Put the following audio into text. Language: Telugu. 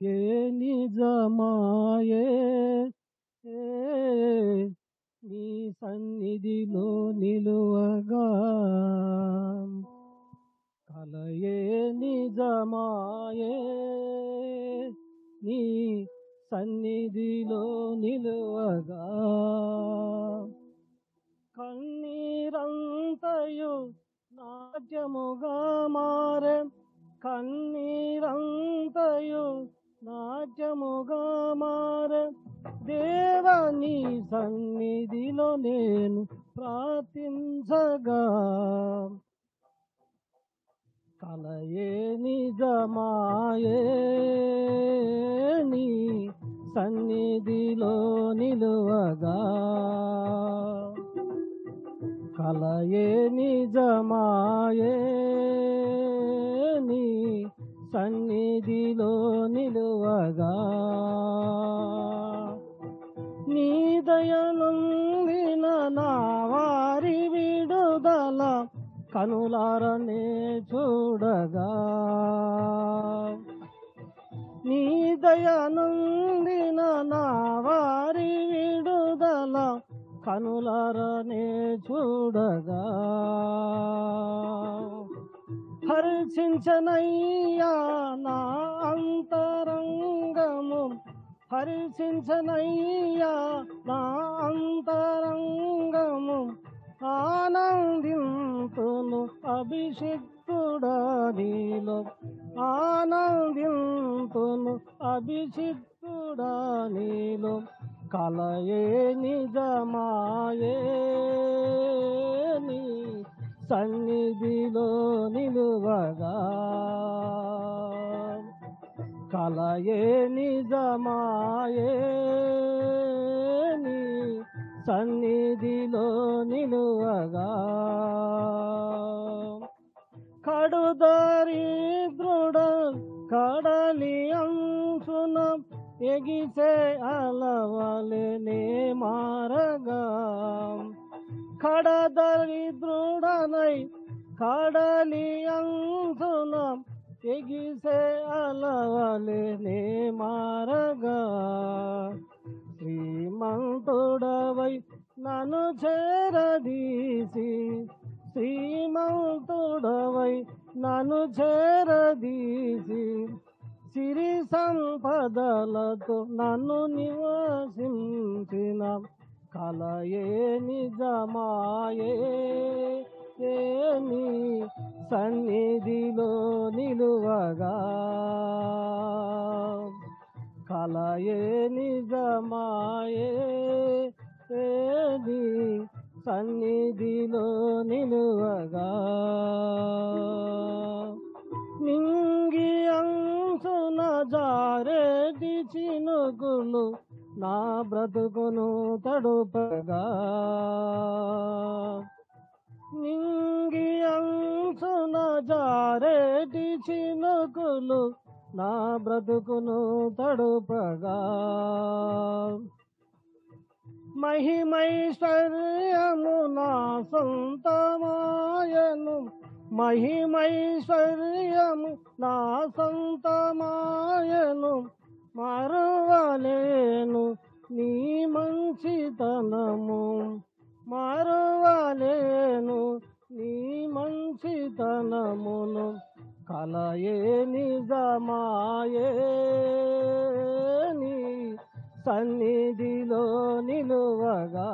ఏ నిజమాయే ఏ నీ సన్నిధిలో నిలువగా కలయే నిజమాయే నీ సన్నిధిలో నిలువగా కన్నీరంతయు నాట్యముగా మారే కన్నీరంతయు నాట్యముగా మారే దేవని సన్నిధిలో నేను ప్రార్థించగా కలయే నిజమాయే నీ సన్నిధిలో నిలువగా కలయే నిజమాయే నీ సన్నిధిలో నిలువగా నీ దయనుందిన నా వారి విడుదల కనులారనే చూడగా నీ దయనుందిన నా వారి విడుదల కనులారనే చూడగా హర్షించనయ్యా నా అంతరంగము హర్షించనయ్యా నా అంతరంగము ఆనందింతును అభిషిక్తుడా నీలో ఆనందింతును అభిషిక్తుడా నీలో కలయే నిజమాయే నీ సన్నిధిలో నిలువగా కలయే నిజమాయే నీ సన్నిధిలో నిలువగా కడుదరిద్రుడ కడలి అంచున ఎగిసే అలవలనే మారగా కడదరిద్రుడనై కడలి అంచున ఎగిసే అలవలనే మారగా శ్రీమంతుడవై నన్ను చేరదీసి శ్రీమంతుడవై నన్ను చేరదీసి సిరి సంపదలతో నన్ను నివసించిన కలయే నిజమాయే నీ సన్నిధిలో నిలువగా కలయే నిజమాయే నీ సన్నిధిలో నిలువగా నింగి అంచున జారేటి చినుకులు నా బ్రతుకును తడుపగా నింగి అంచున జారేటి చినుకులు నా బ్రతుకును తడుపగా మహిమైశ్వర్యము నా సొంతమాయను మహిమైశ్వర్యము నా సొంతమాయను మరువలేను నీ మంచితనము మరువలేను నీ మంచితనమును కలయే నిజమాయే నీ సన్నిధిలో నిలువగా